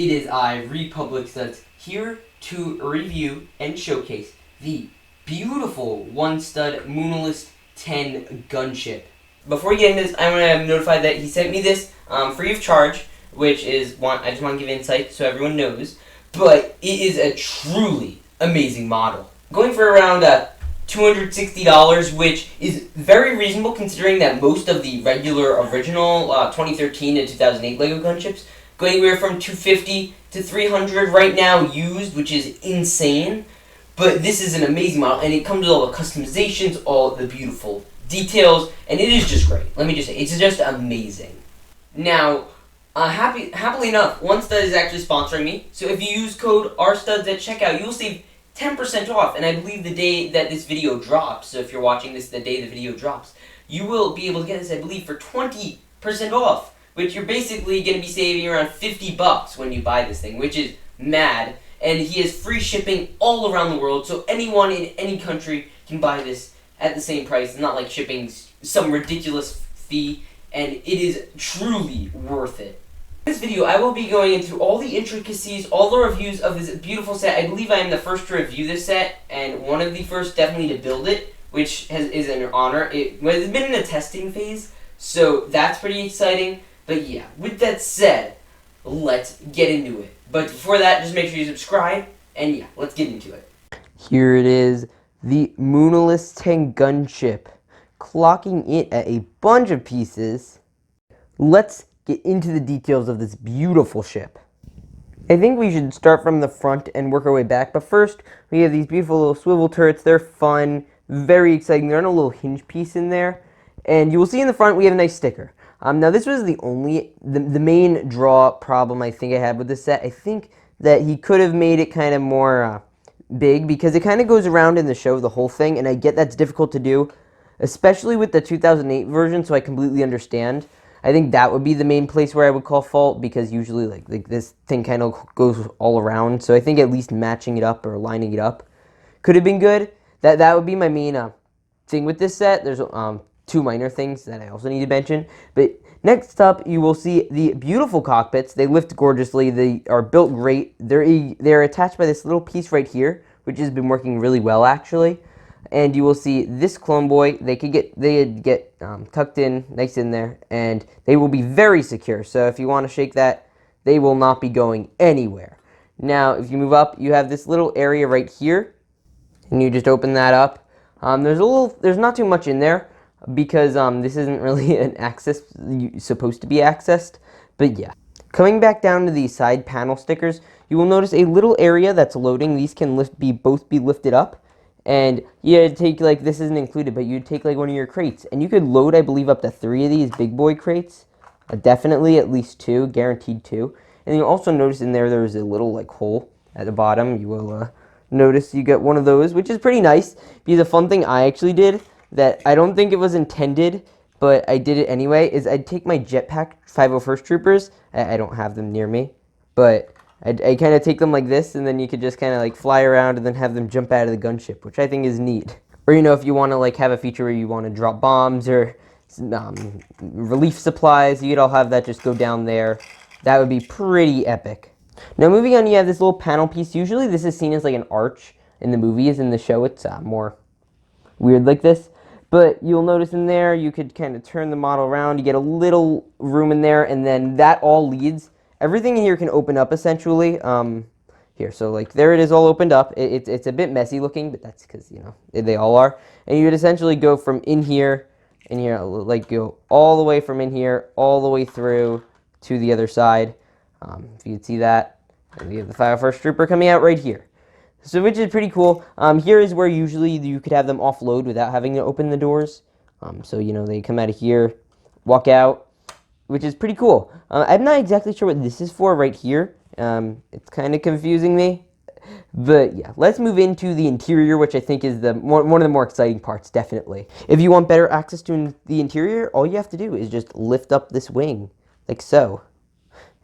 it is I, Republic Studs, here to review and showcase the beautiful one-stud Muunilist 10 Gunship. Before we get into this, I want to notify that he sent me this free of charge, which is, I just want to give insight so everyone knows, but it is a truly amazing model. Going for around $260, which is very reasonable considering that most of the regular original 2013 to 2008 LEGO Gunships go anywhere from $250 to $300 right now used, which is insane. But this is an amazing model, and it comes with all the customizations, all the beautiful details, and it is just great. Let me just say, it's just amazing. Now, happily enough, OneStud is actually sponsoring me, so if you use code RStuds at checkout, you will save 10% off, and I believe the day that this video drops, so if you're watching this the day the video drops, you will be able to get this, I believe, for 20% off, which you're basically going to be saving around $50 when you buy this thing, which is mad. And he has free shipping all around the world, so anyone in any country can buy this at the same price. It's not like shipping some ridiculous fee, and it is truly worth it. In this video, I will be going into all the intricacies, all the reviews of this beautiful set. I believe I am the first to review this set, and one of the first definitely to build it, which is an honor. It's been in a testing phase, so that's pretty exciting. But yeah, with that said, let's get into it. But before that, just make sure you subscribe, and yeah, let's get into it. Here it is, the Muunilist 10 Gunship, clocking it at a bunch of pieces. Let's get into the details of this beautiful ship. I think we should start from the front and work our way back, but first, we have these beautiful little swivel turrets. They're fun, very exciting. They're on a little hinge piece in there, and you will see in the front we have a nice sticker. Now this was the main draw problem I think I had with this set. I think that he could have made it kind of more big, because it kind of goes around in the show, the whole thing, and I get that's difficult to do, especially with the 2008 version, so I completely understand. I think that would be the main place where I would call fault, because usually like this thing kind of goes all around, so I think at least matching it up or lining it up could have been good. That would be my main thing with this set. There's two minor things that I also need to mention. But next up, you will see the beautiful cockpits. They lift gorgeously. They are built great. They're attached by this little piece right here, which has been working really well actually. And you will see this clone boy. They get tucked in, nice in there, and they will be very secure. So if you want to shake that, they will not be going anywhere. Now, if you move up, you have this little area right here, and you just open that up. There's not too much in there, because this isn't really an access supposed to be accessed, but yeah. Coming back down to these side panel stickers, you will notice a little area that's loading. These can both be lifted up, and you take, like, this isn't included, but you'd take like one of your crates, and you could load, I believe, up to 3 of these big boy crates. Definitely at least 2, guaranteed 2. And you'll also notice in there's a little like hole at the bottom. You will notice you get one of those, which is pretty nice, because a fun thing I actually did that I don't think it was intended, but I did it anyway, is I'd take my jetpack 501st Troopers. I don't have them near me, but I kind of take them like this, and then you could just kind of like fly around and then have them jump out of the gunship, which I think is neat. Or, you know, if you want to like have a feature where you want to drop bombs or relief supplies, you could all have that just go down there. That would be pretty epic. Now moving on, you have this little panel piece. Usually this is seen as like an arch in the movies. In the show, it's more weird like this. But you'll notice in there, you could kind of turn the model around. You get a little room in there, and then that all leads. Everything in here can open up, essentially. Here, so like there it is, all opened up. It's a bit messy looking, but that's because, you know, they all are. And you would essentially go from in here, like go all the way from in here, all the way through to the other side. If you can see that, and you have the 501st Trooper coming out right here. So, which is pretty cool. Here is where usually you could have them offload without having to open the doors. So, you know, they come out of here, walk out, which is pretty cool. I'm not exactly sure what this is for right here. It's kind of confusing me. But yeah, let's move into the interior, which I think is one of the more exciting parts, definitely. If you want better access to the interior, all you have to do is just lift up this wing, like so.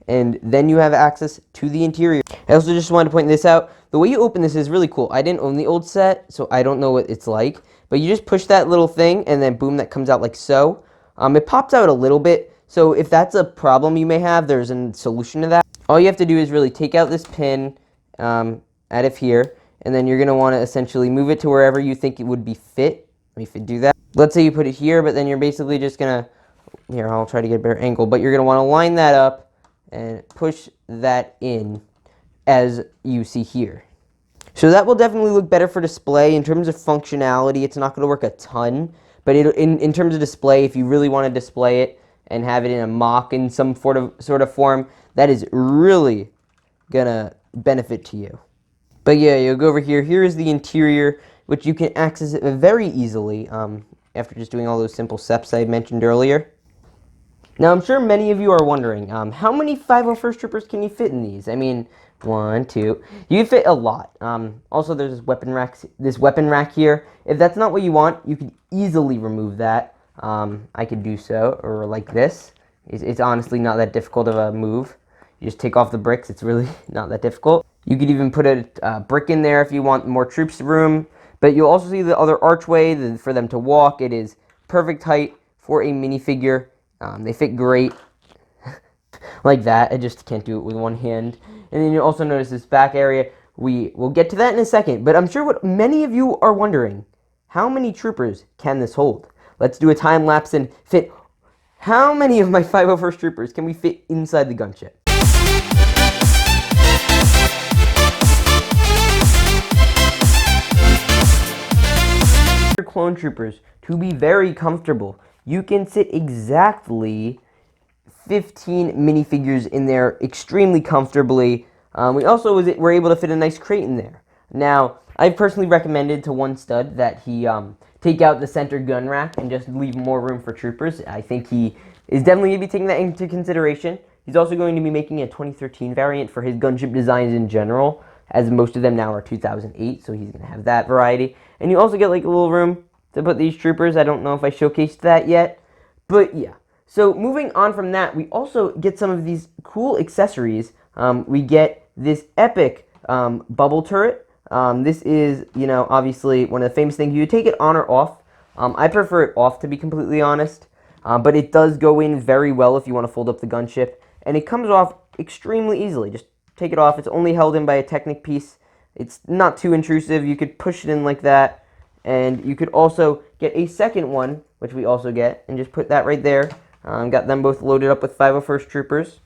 And then you have access to the interior. I also just wanted to point this out. The way you open this is really cool. I didn't own the old set, so I don't know what it's like. But you just push that little thing, and then boom, that comes out like so. It pops out a little bit, So if that's a problem you may have, there's a solution to that. All you have to do is really take out this pin out of here, and then you're going to want to essentially move it to wherever you think it would be fit. Let me do that. Let's say you put it here, but then you're basically just going to, here, I'll try to get a better angle, but you're going to want to line that up and push that in as you see here. So that will definitely look better for display. In terms of functionality, it's not going to work a ton, but in terms of display, if you really want to display it and have it in a mock in some sort of form, that is really going to benefit to you. But yeah, you'll go over here. Here is the interior, which you can access it very easily after just doing all those simple steps I mentioned earlier. Now, I'm sure many of you are wondering, how many 501st Troopers can you fit in these? I mean, 1, 2. You can fit a lot. Also, there's this weapon rack here. If that's not what you want, you can easily remove that. I could do so, or like this. It's honestly not that difficult of a move. You just take off the bricks. It's really not that difficult. You could even put a brick in there if you want more troops room. But you'll also see the other archway for them to walk. It is perfect height for a minifigure. They fit great like that. I just can't do it with one hand. And then you'll also notice this back area. We will get to that in a second. But I'm sure what many of you are wondering, how many troopers can this hold? Let's do a time lapse and fit. How many of my 501st Troopers can we fit inside the gunship? Clone troopers to be very comfortable. You can sit exactly 15 minifigures in there extremely comfortably. We also were able to fit a nice crate in there. Now, I've personally recommended to one stud that he take out the center gun rack and just leave more room for troopers. I think he is definitely going to be taking that into consideration. He's also going to be making a 2013 variant for his gunship designs in general, as most of them now are 2008, so he's going to have that variety. And you also get like a little room to put these troopers. I don't know if I showcased that yet, but yeah. So moving on from that, we also get some of these cool accessories. We get this epic bubble turret. This is, obviously one of the famous things. You take it on or off. I prefer it off, to be completely honest, but it does go in very well if you want to fold up the gunship, and it comes off extremely easily. Just take it off. It's only held in by a Technic piece. It's not too intrusive. You could push it in like that, and you could also get a second one, which we also get, and just put that right there. Got them both loaded up with 501st Troopers,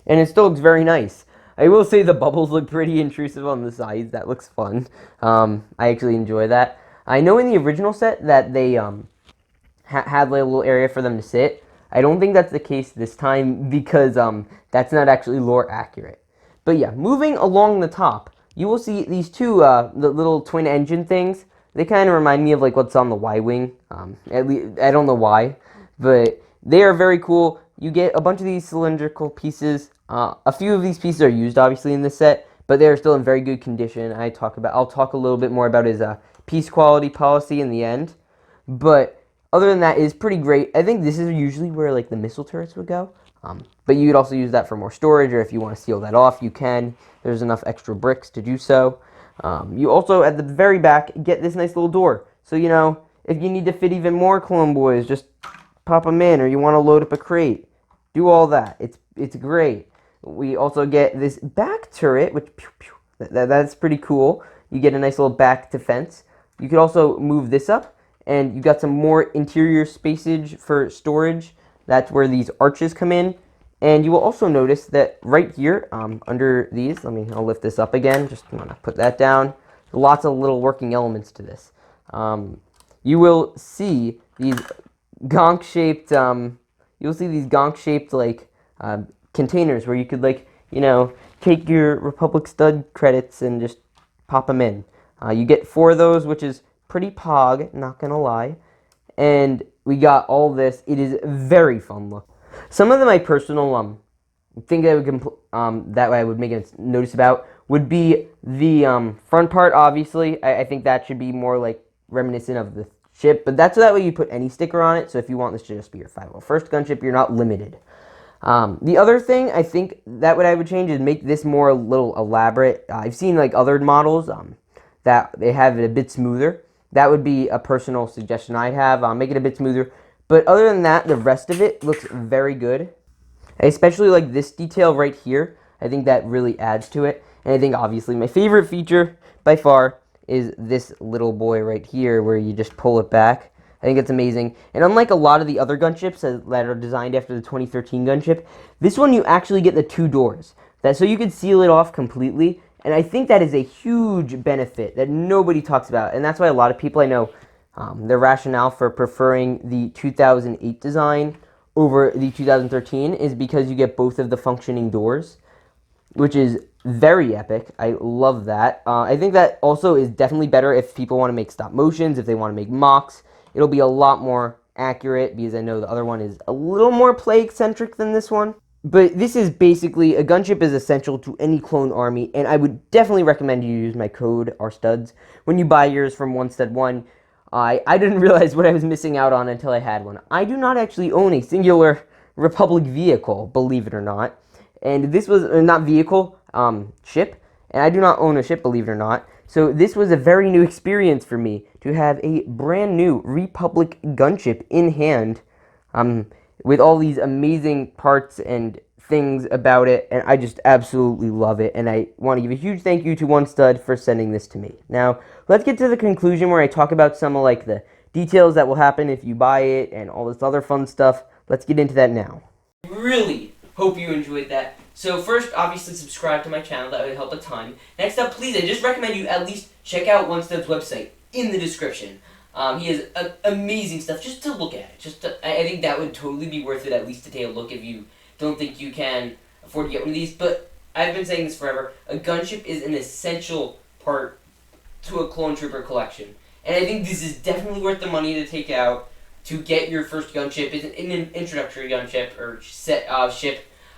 and it still looks very nice. I will say the bubbles look pretty intrusive on the sides. That looks fun. I actually enjoy that. I know in the original set that they had like a little area for them to sit. I don't think that's the case this time because that's not actually lore accurate. But yeah, moving along the top, you will see these two the little twin engine things. They kind of remind me of like what's on the Y-Wing. At least I don't know why, but they are very cool. You get a bunch of these cylindrical pieces. A few of these pieces are used obviously in this set, but they are still in very good condition. I'll talk a little bit more about his piece quality policy in the end. But other than that, it is pretty great. I think this is usually where like the missile turrets would go. But you could also use that for more storage, or if you want to seal that off, you can. There's enough extra bricks to do so. You also, at the very back, get this nice little door. So, if you need to fit even more Clone Boys, just pop them in, or you want to load up a crate. Do all that. It's great. We also get this back turret, which that's pretty cool. You get a nice little back defense. You could also move this up, and you got some more interior spacage for storage. That's where these arches come in. And you will also notice that right here, under these, I'll lift this up again, just want to put that down. Lots of little working elements to this. You will see these gonk-shaped, like containers where you could take your Republic stud credits and just pop them in. You get 4 of those, which is pretty pog, not gonna lie. And we got all this. It is very fun look. Some of them I personal think that I would make a notice about would be the front part. Obviously, I think that should be more like reminiscent of the ship, but that's that way you put any sticker on it. So if you want this to just be your 501st gunship, you're not limited. The other thing I think that I would change is make this more a little elaborate. I've seen like other models that they have it a bit smoother. That would be a personal suggestion I'd have. Make it a bit smoother. But other than that, the rest of it looks very good. I especially like this detail right here. I think that really adds to it. And I think obviously my favorite feature by far is this little boy right here where you just pull it back. I think it's amazing. And unlike a lot of the other gunships that are designed after the 2013 gunship, this one you actually get the 2 doors. So you can seal it off completely. And I think that is a huge benefit that nobody talks about. And that's why a lot of people I know, their rationale for preferring the 2008 design over the 2013 is because you get both of the functioning doors, which is very epic. I love that. I think that also is definitely better if people want to make stop motions, if they want to make mocks. It'll be a lot more accurate because I know the other one is a little more play-eccentric than this one. But this is basically, a gunship is essential to any clone army, and I would definitely recommend you use my code, RStuds, when you buy yours from One Stud One. I didn't realize what I was missing out on until I had one. I do not actually own a singular Republic vehicle, believe it or not. And this was, not vehicle, ship. And I do not own a ship, believe it or not. So this was a very new experience for me to have a brand new Republic gunship in hand. With all these amazing parts and things about it, and I just absolutely love it, and I want to give a huge thank you to One Stud for sending this to me. Now, let's get to the conclusion where I talk about some of like the details that will happen if you buy it and all this other fun stuff. Let's get into that now. Really hope you enjoyed that. So first, obviously subscribe to my channel, that would help a ton. Next up, please, I just recommend you at least check out One Stud's website in the description. He has amazing stuff just to look at. I think that would totally be worth it, at least to take a look if you don't think you can afford to get one of these. But I've been saying this forever. A gunship is an essential part to a clone trooper collection. And I think this is definitely worth the money to take out to get your first gunship. It's an introductory gunship or ship.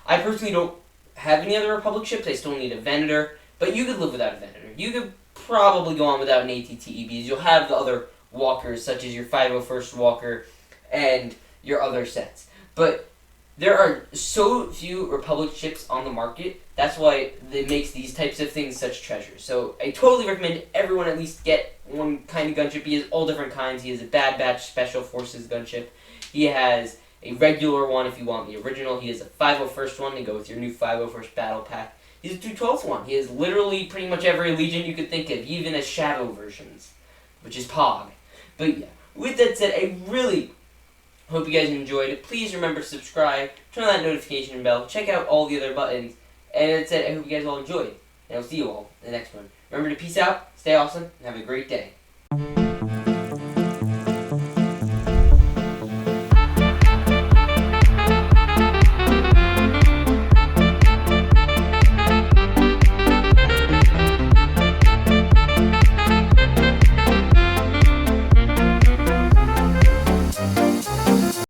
I personally don't have any other Republic ships. I still need a Venator. But you could live without a Venator. You could probably go on without an ATTE because you'll have the other walkers, such as your 501st Walker and your other sets. But there are so few Republic ships on the market, that's why it makes these types of things such treasures. So I totally recommend everyone at least get one kind of gunship. He has all different kinds. He has a Bad Batch Special Forces gunship. He has a regular one if you want the original. He has a 501st one to go with your new 501st Battle Pack. He has a 212th one. He has literally pretty much every Legion you could think of, even as Shadow versions, which is Pog. But yeah, with that said, I really hope you guys enjoyed it. Please remember to subscribe, turn on that notification bell, check out all the other buttons, and that said, I hope you guys all enjoyed. And I'll see you all in the next one. Remember to peace out, stay awesome, and have a great day.